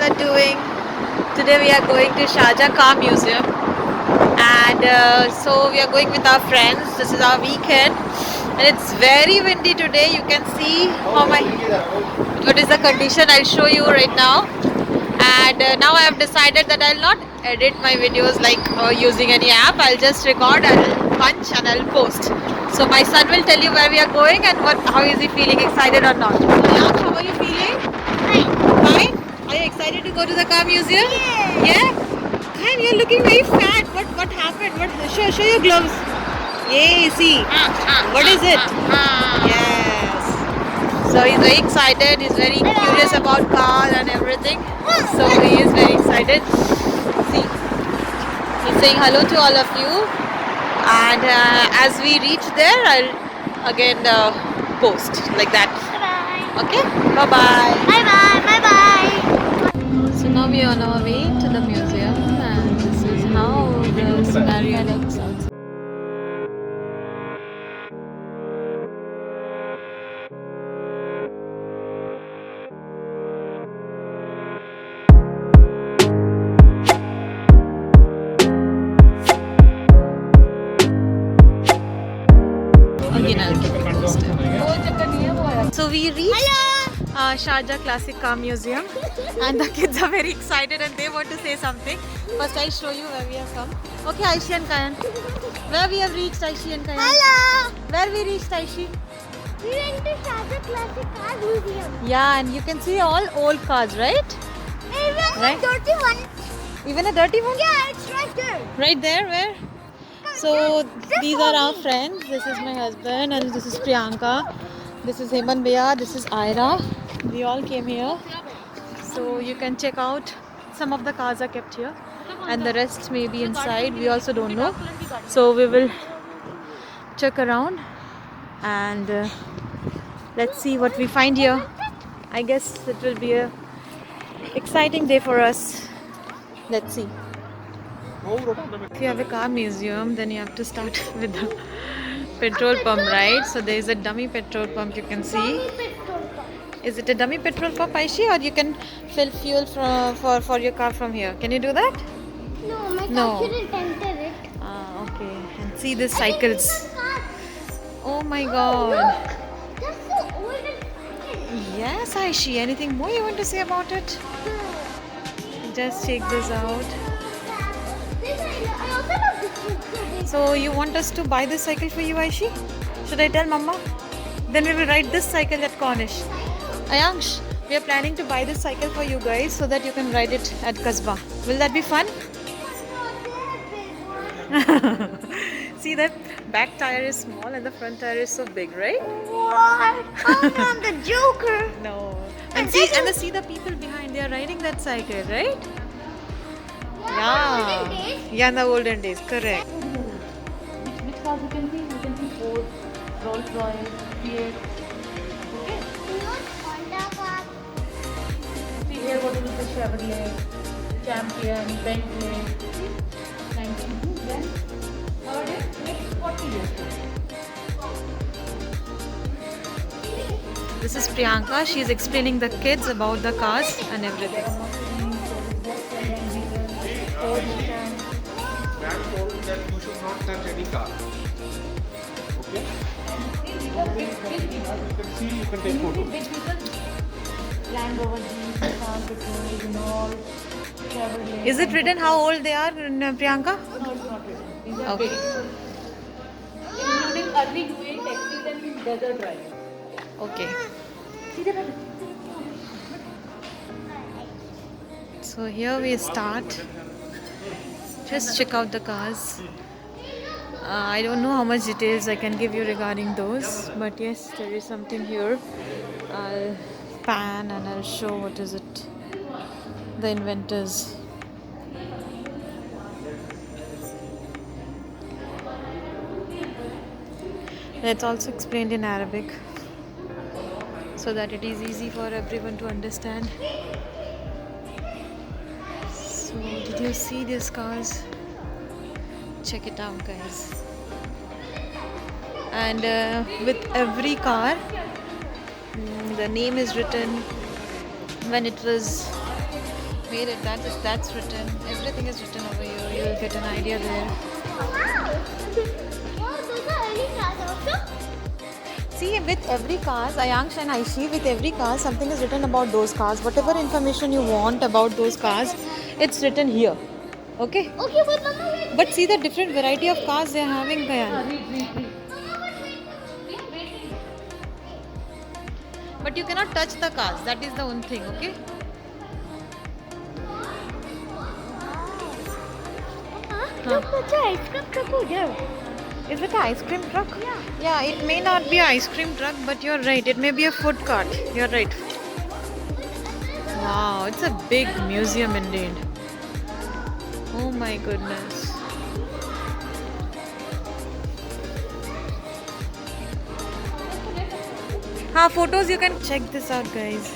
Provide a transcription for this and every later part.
all are doing? Today we are going to Sharjah Car Museum, and so we are going with our friends. This is our weekend, and it's very windy today. You can see what is the condition. I'll show you right now. And now I have decided that I'll not edit my videos like using any app. I'll just record, I'll punch, and I'll post. So my son will tell you where we are going and how is he feeling, excited or not. Ayansh, how are you feeling? Fine. Are you excited to go to the car museum? Yeah. And you're looking very fat. What happened? Show your gloves. Yay, see. What is it? Yes. So he's very excited. He's very curious about cars and everything. So he is very excited. See, he's saying hello to all of you. And as we reach there, I'll again post like that. Okay? Bye-bye. Bye-bye. So now we are on our way to the museum, and this is how the area looks outside. So we reached Sharjah Classic Car Museum, and the kids are very excited and they want to say something. First I'll show you where we have come. Okay, Aishi and Kayan. Where we have reached, Aishi and Kayan? Hello. Where we reached, Aishi? We went to Sharjah Classic Car Museum. Yeah, and you can see all old cars, right? Even Right. a dirty one. Even a dirty one? Yeah, it's right there. Right there, where? So these are our friends. This is my husband and this is Priyanka. This is Heman Bhaiya. This is Aira. We all came here. So you can check out. Some of the cars are kept here and the rest may be inside. We also don't know. So we will check around and let's see what we find here. I guess it will be a exciting day for us. Let's see. If you have a car museum, then you have to start with the petrol pump, right? So there is a dummy petrol pump you can see. Is it a dummy petrol pump, Aishi, or you can fill fuel for your car from here? Can you do that? No, my No. car shouldn't enter it. Ah, okay. And see the cycles. Oh my Look, god. that's so old and fine. Yes, Aishi. Anything more you want to say about it? Just check this out. I also love this. So you want us to buy this cycle for you, Aishi? Should I tell Mama? Then we will ride this cycle at Cornish. Ayansh, we are planning to buy this cycle for you guys so that you can ride it at Kasbah. Will that be fun? See, that back tire is small and the front tire is so big, right? What? Oh, I'm the Joker. No. And And see, this see the people behind. They are riding that cycle, right? Yeah. Olden days. Yeah, in the olden days, correct. Which cars you can see? You can see Ford, Rolls Royce, Fiat. Okay. Honda car. See here what is the Chevrolet, Champion, Bentley. 19 then nowadays next 40 years. This is Priyanka. She is explaining the kids about the cars and everything. Man told that you should not touch any car. Okay? You can see, you can take photos. Big vehicles, Land Rover, Jeep, Nissan, Petrol, Renault, Chevrolet. Is it written how old they are, Priyanka? No, it's not written. These are Okay. big. Including early UAE taxis and desert driving. Okay. So here we start. Just check out the cars. I don't know how much details I can give you regarding those, but yes, there is something here. I'll pan and I'll show what is it. The inventors. It's also explained in Arabic so that it is easy for everyone to understand. So, did you see these cars? Check it out, guys. And with every car, the name is written when it was Wait, that's written. Everything is written over here. You will get an idea there. Wow. Wow, those are early cars also. See, with every cars, Ayansh and Aishi, with every car, something is written about those cars. Whatever information you want about those cars, it's written here. Okay? Okay, but Mama, wait. But see the different variety of cars they're having, Kayan. Read. But you cannot touch the cars. That is the one thing, okay? Look, that's an ice cream truck over there. Is it an ice cream truck? Yeah, it may not be an ice cream truck, but you're right. It may be a food cart. You're right. Wow, it's a big museum indeed. Oh my goodness. Photos, you can check this out, guys.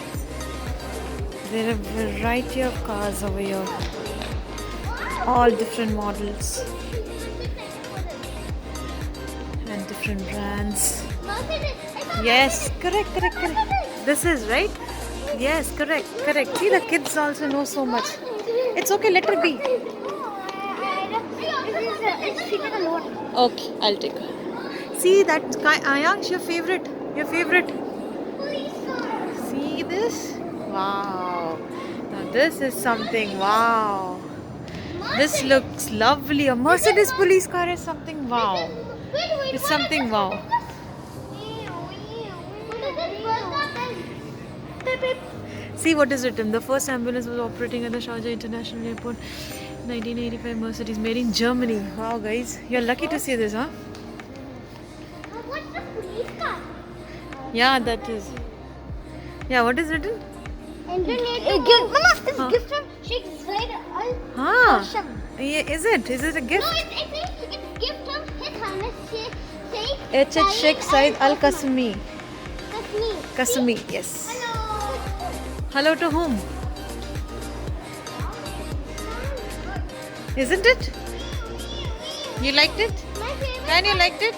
There are a variety of cars over here. All different models and different brands. Yes, correct. This is right. Yes, correct. See, the kids also know so much. It's okay, let her be. It's seated alone. Okay, I'll take her. See that Ayansh, your favorite. See this? Wow. Now this is something. Wow. This looks lovely. A Mercedes police car is something. Wow. It's something. Wow. See what is written. The first ambulance was operating at the Sharjah International Airport. 1985 Mercedes, made in Germany. Wow, guys, you're lucky to see this, huh? What's the police car? Yeah, that is. Yeah, what is written? Mama, it's gift from Sheikh Zayed Al Hasham. Yeah, is it? Is it a gift? No, it's gift from His Highness Sheikh It's at Sheikh Said Al Qasmi. Kasmi. Yes. Hello. Hello to whom? Isn't it? You liked it? My favorite. Can you liked it?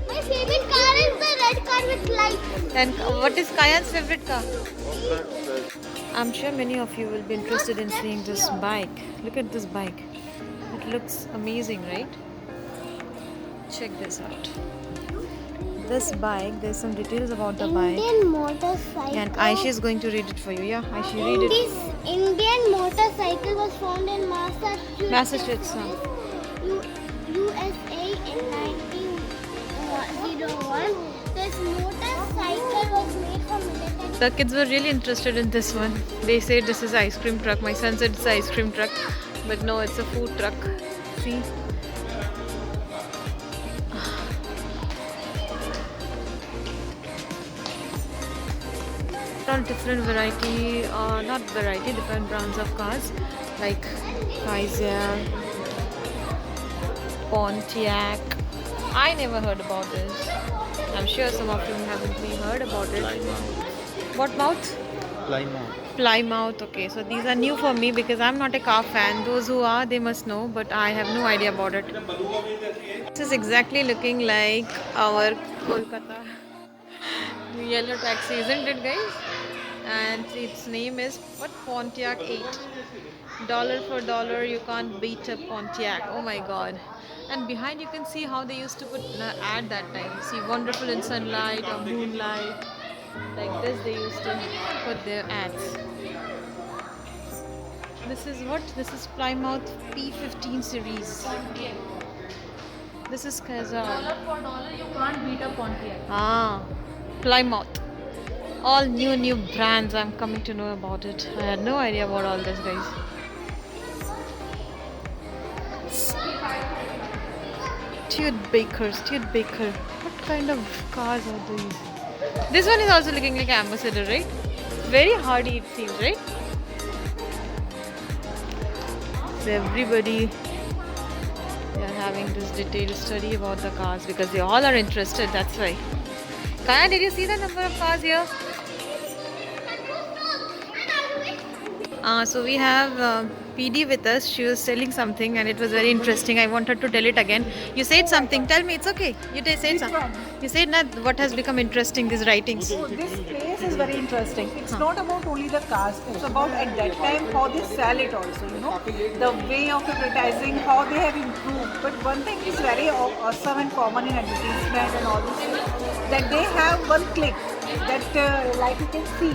My favorite car is the red car with lights. And what is Kayan's favorite car? I'm sure many of you will be interested in seeing this bike. Look at this bike. It looks amazing, right? Check this out. This bike, there's some details about the bike. Indian motorcycle. And Aishi is going to read it for you. Yeah, Aishi, read it. This Indian motorcycle was found in Massachusetts. USA in 1901. This motorcycle was made for military. The kids were really interested in this one. They said this is ice cream truck. My son said it's an ice cream truck. But no, it's a food truck. See? All different different brands of cars like Kaiser, Pontiac. I never heard about this. I'm sure some of you haven't heard about it. What mouth? Plymouth. Okay, so these are new for me because I'm not a car fan. Those who are, they must know, but I have no idea about it. This is exactly looking like our Kolkata yellow taxi, isn't it, guys? And its name is what? Pontiac 8. Dollar for dollar, you can't beat a Pontiac. Oh my god. And behind you can see how they used to put ad that time. See, wonderful in sunlight or moonlight. Like this they used to put their ads. This is what? This is Plymouth P15 series. This is Kaiser. Dollar for dollar, you can't beat a Pontiac. Plymouth. All new brands. I'm coming to know about it. I had no idea about all this, guys. Studebaker. What kind of cars are these? This one is also looking like Ambassador, right? Very hardy it seems, right? So everybody, they are having this detailed study about the cars because they all are interested, that's why. Kaya, did you see the number of cars here? So we have PD with us. She was telling something and it was very interesting. I want her to tell it again. You said something. Tell me, it's okay. You said something. You said that what has become interesting, these writings. So this place this is very interesting. It's not about only the cars. It's about at that time how they sell it also. You know, the way of advertising, how they have improved. But one thing is very awesome and common in advertisement and all this thing, that they have one click. That like you can see,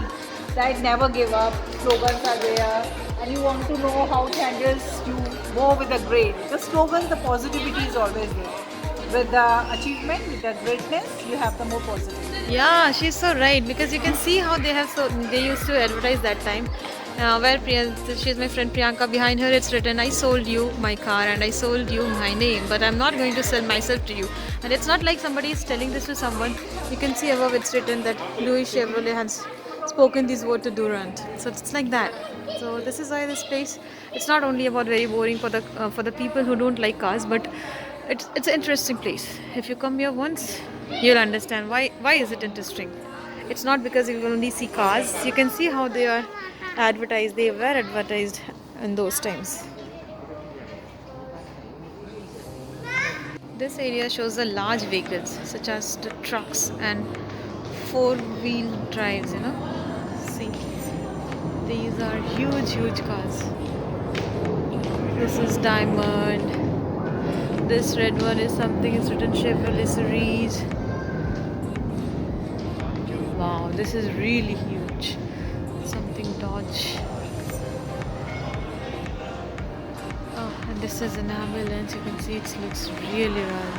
that never give up. Slogans are there, and you want to know how it handles you go with the grade. The slogan, the positivity is always there. With the achievement, with the greatness, you have the more positive. Yeah, she's so right because you can see how they used to advertise that time. She's my friend Priyanka. Behind her, it's written, "I sold you my car and I sold you my name, but I'm not going to sell myself to you." And it's not like somebody is telling this to someone. You can see above it's written that Louis Chevrolet has spoken these words to Durant. So it's like that. So this is why this place. It's not only about very boring for the people who don't like cars, but it's an interesting place. If you come here once, you'll understand why is it interesting. It's not because you will only see cars. You can see how they are advertised. They were advertised in those times. This area shows the large vehicles such as the trucks and four-wheel drives, you know. See, these are huge cars. This is Diamond. This red one is something, it's written Chevrolet Cerise. Wow, this is really huge. Something Dodge. Oh, and this is an ambulance. You can see it looks really well.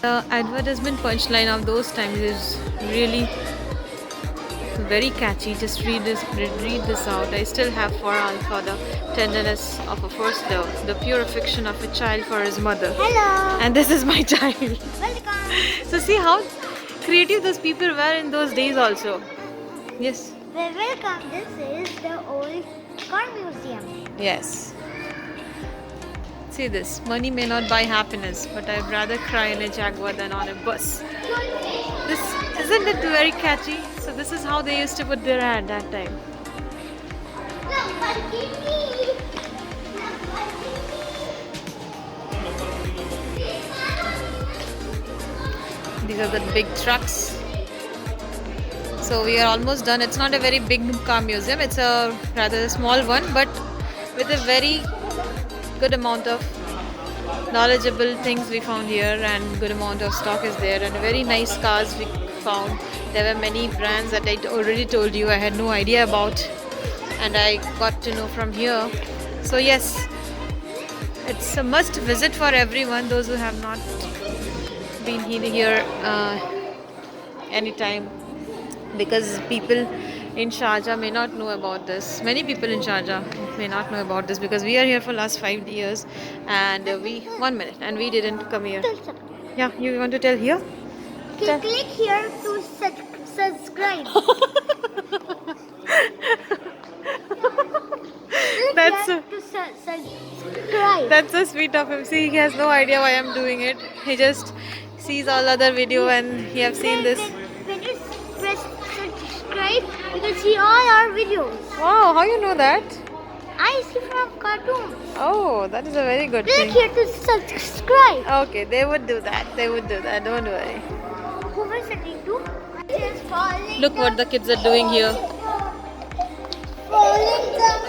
The advertisement punchline of those times is really very catchy. Just read this out. I still have for Alpha the tenderness of a first love, the pure affection of a child for his mother. Hello. And this is my child. Welcome. So see how creative those people were in those days also. Yes. Well, welcome. This is the old car museum. Yes. See this. Money may not buy happiness, but I'd rather cry in a Jaguar than on a bus. This isn't it very catchy? So this is how they used to put their ad that time. These are the big trucks. So we are almost done. It's not a very big car museum. It's a rather small one, but with a very good amount of knowledgeable things we found here, and good amount of stock is there, and very nice cars we found. There were many brands that I already told you I had no idea about, and I got to know from here. So yes, it's a must visit for everyone, those who have not been here anytime, because people in Sharjah may not know about this. Many people in Sharjah may not know about this because we are here for last 5 years, and we didn't come here. Yeah, you want to tell here? Click here to subscribe. That's Click here to subscribe. That's so sweet of him. See, he has no idea why I'm doing it. He just sees all other video and he have seen this. When you press subscribe, you can see all our videos. Wow, how you know that? I see from cartoons. Oh, that is a very good Click thing. here to subscribe. Okay, they would do that. Don't worry. Who was sending to? Just falling Look what the kids are doing here. Falling down.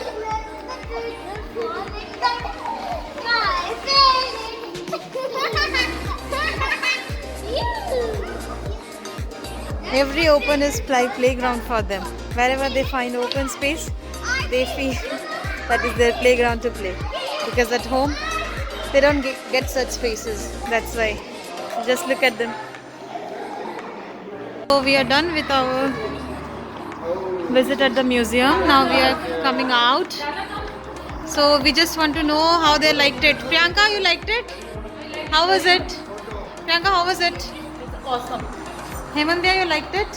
Falling down. Sky failing. Every open is playground for them. Wherever they find open space, they feel that is their playground to play. Because at home, they don't get such spaces. That's why. Just look at them. So we are done with our visit at the museum. Now we are coming out. So we just want to know how they liked it. Priyanka, you liked it? How was it? Priyanka, how was it? It's awesome. Hemandya, you liked it?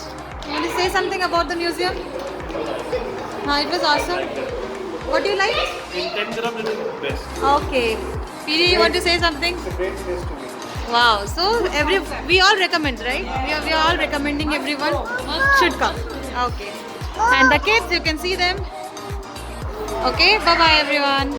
You want to say something about the museum? It was awesome. What do you like? In 10 gram it is best. Okay. PD, you want to say something? It's a great place to visit. Wow. So we all recommend, right? We are all recommending everyone should come. Okay. And the kids, you can see them. Okay. Bye bye everyone.